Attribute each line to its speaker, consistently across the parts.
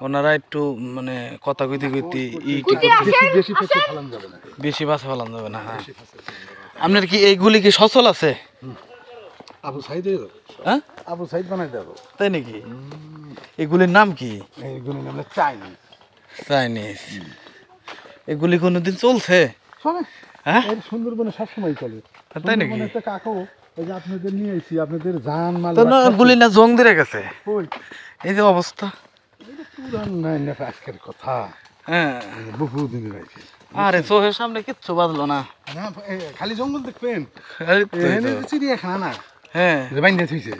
Speaker 1: ওনারা একটু মানে কথা কইতে কইতে বেশি বাসা ফেলান যাবে না। হ্যাঁ, আপনার কি এইগুলি কি সচল আছে?
Speaker 2: আবু সাইদ,
Speaker 1: হ্যাঁ
Speaker 2: আবু সাইদ বানাই দেবো।
Speaker 1: তাই নাকি? এগুলির নাম কি?
Speaker 2: এইগুলির নাম চাইনিজ।
Speaker 1: চাইনিজ। এগুলি কোনোদিন চলছে?
Speaker 2: চলে,
Speaker 1: হ্যাঁ
Speaker 2: সুন্দরবনে সবসময় চলে।
Speaker 1: তাই নাকি?
Speaker 2: কাকু এই যে আপনাদের নিয়ে এসেছি, আপনাদের জান মাল
Speaker 1: গুলি না জং ধরে গেছে, এই যে অবস্থা।
Speaker 2: পুরান নাই না আজকের কথা,
Speaker 1: হ্যাঁ
Speaker 2: বহুদিন রাখে।
Speaker 1: আরে চোখের সামনে কিচ্ছু বাজলো না,
Speaker 2: খালি জঙ্গল দেখবেন, চিড়িয়াখানা না।
Speaker 1: হ্যাঁ
Speaker 2: বাইন্দা থইছে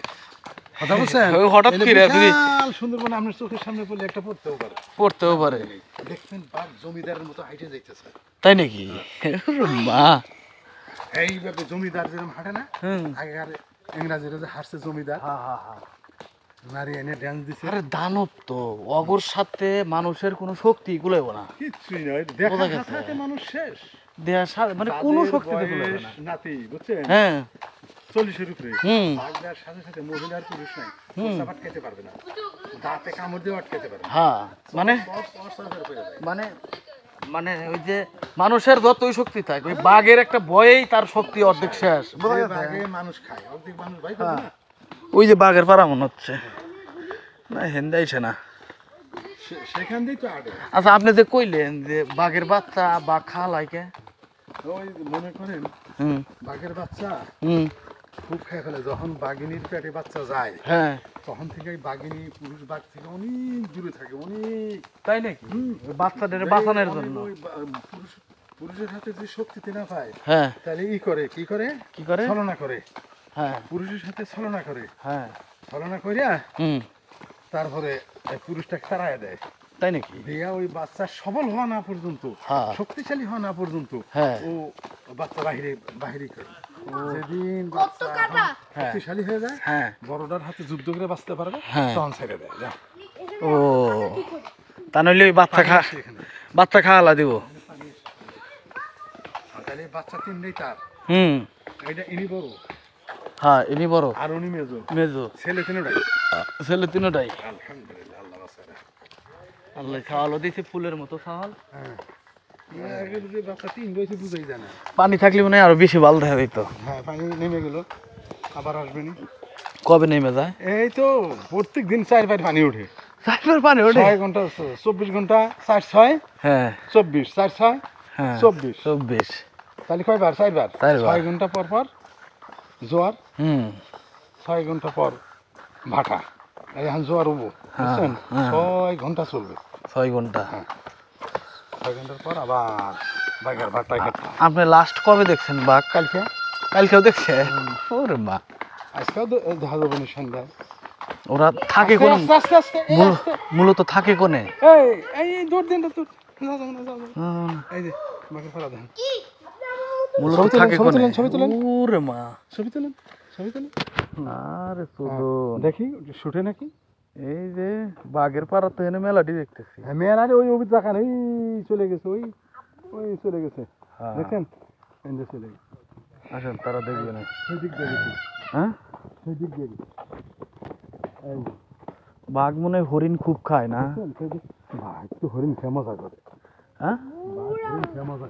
Speaker 2: কথা বলছেন,
Speaker 1: হঠাৎ করে
Speaker 2: সুন্দরবন আপনার চোখের সামনে পড়লে একটা পড়তেও পারে। দেখবেন বাঘ জমিদারের মতো হাইটে যাইতেছে।
Speaker 1: তাই নাকি? মা
Speaker 2: এইভাবে জমিদার যেরকম হাঁটে না, আগেকার ইংরাজিরা যে হাঁটছে জমিদার, নারী এনে ড্যান্স দিছে। আরে
Speaker 1: দানব তো, অগর সাথে মানুষের কোনো শক্তি কুলাইব না,
Speaker 2: কিচ্ছুই নয়। দেখা সাথে মানুষ শেষ,
Speaker 1: দেহার সাথে মানে কোনো শক্তি কুলাইব না।
Speaker 2: নাতি বুঝছেন,
Speaker 1: হ্যাঁ
Speaker 2: 40-এর উপরে, বাঘটার সাথে সাথে মহিলা আর পুরুষ নাই, চাপাট খেতে পারবে না, দাঁতে কামড় দিয়ে আটকাতে পারবে।
Speaker 1: হ্যাঁ মানে মানে মানে ওই যে মানুষের যতই শক্তি থাকে, ওই বাঘের একটা ভয়েই তার শক্তি অর্ধেক শেষ।
Speaker 2: বাঘে মানুষ খায়, অর্ধেক মানুষ ভাই পাবে না।
Speaker 1: ওই যে বাঘের পাড়া মনে হচ্ছে না, হেন্দাইছে না,
Speaker 2: সেখান দিয়েই তো আগে।
Speaker 1: আচ্ছা আপনি যে কইলেন যে বাঘের বাচ্চা বা খালাইকে,
Speaker 2: ওই মনে করেন বাঘের বাচ্চা খুব খেয়ে ফেলে, যখন বাঘিনীর পেটে বাচ্চা যায়,
Speaker 1: হ্যাঁ
Speaker 2: তখন থেকে বাঘিনী পুরুষ বাঘ থেকে অনেক দূরে থাকে, অনেক।
Speaker 1: তাই নাকি? বাচ্চাদের বাঁচানোর জন্য
Speaker 2: পুরুষের হাতে যে শক্তিতে না পায়,
Speaker 1: হ্যাঁ
Speaker 2: তাহলে কি করে ছলনা করে,
Speaker 1: হ্যাঁ
Speaker 2: পুরুষের সাথে ছলনা করে,
Speaker 1: হ্যাঁ
Speaker 2: ছলনা করিয়া তারপরে পুরুষটাকে তাড়ায় দেয়।
Speaker 1: তাই নাকি?
Speaker 2: দিয়া ওই বাচ্চা সবল হওয়া না পর্যন্ত, শক্তিশালী হওয়া না পর্যন্ত ও বাচ্চা বাহিরে করে। যেদিন বাচ্চা শক্তিশালী হয়ে যায়, বড়টার হাতে যুদ্ধ করে বাঁচতে পারবে, তখন ছেড়ে দেয়।
Speaker 1: ও তা নইলে ওই বাচ্চা খাওয়ালা দিব,
Speaker 2: তাহলে বাচ্চা তিনটাই তার। এটা ইনি বড়,
Speaker 1: হ্যাঁ ইনি বড়,
Speaker 2: আর উনি মেজো। ছেলে
Speaker 1: তিনটাই
Speaker 2: আলহামদুলিল্লাহ, আল্লাহ বাঁচায়।
Speaker 1: আল্লাহ খাওয়ালো দিয়েছে ফুলের মতো খাওয়াল।
Speaker 2: বাচ্চা তিন বয়সে বুঝাই যায় না,
Speaker 1: পানি থাকলে মনে হয় আরো বেশি ভালো দেখা যেত।
Speaker 2: হ্যাঁ পানি নেমে গেল, আবার আসবে নি।
Speaker 1: কবে নেমে যায়?
Speaker 2: এই তো প্রত্যেক দিন 4 বার পানি ওঠে।
Speaker 1: 4 বার পানি ওঠে?
Speaker 2: 6 ঘন্টা 24 ঘন্টা, 4-6
Speaker 1: হ্যাঁ
Speaker 2: 24, 4-6
Speaker 1: হ্যাঁ
Speaker 2: 24। তাহলে কয়বার? 4 বার। 6 ঘন্টা পর পর জোয়ার, 6 ঘন্টা পর ভাটা। এখন জোয়ার হবো, বুঝছেন? 6 ঘন্টা চলবে।
Speaker 1: 6 ঘন্টা,
Speaker 2: 6 ঘন্টার পর আবার বাঘের ভাটায় খেতে।
Speaker 1: আপনি লাস্ট কবে দেখছেন বাঘ? কালকেও দেখছে? ওরে মা,
Speaker 2: আজকেও দেখা যাবে না সন্ধ্যায়।
Speaker 1: ওরা থাকে কোন, মূলত থাকে কোনে?
Speaker 2: এই দৌড় দেন তো, এই যে বাঘের পাড়া দেখেন,
Speaker 1: মূলত থাকে কোনে?
Speaker 2: ছবি তোলেন,
Speaker 1: ওরে মা,
Speaker 2: ছবি তোলেন।
Speaker 1: আরে চলো
Speaker 2: দেখি শুটে নাকি।
Speaker 1: এই যে বাঘের পাড়া তো এনে মেলাটি দেখতেছি।
Speaker 2: হ্যাঁ মেয়ের, আরে ওই অভিজ্ঞতা কান ওই চলে গেছে, ওই চলে গেছে, দেখছেন? এনে চলে গেছে।
Speaker 1: আসেন তারা দেখবে না,
Speaker 2: সেই দিক দিয়ে গেছে।
Speaker 1: হ্যাঁ
Speaker 2: সেই দিক দিয়ে গেছে। এই
Speaker 1: বাঘ মনে হয় হরিণ খুব খায় না?
Speaker 2: ভাই তো হরিণ খেয়ে মজা করে।
Speaker 1: হ্যাঁ
Speaker 2: বাঘ হরিণ খেয়ে মজা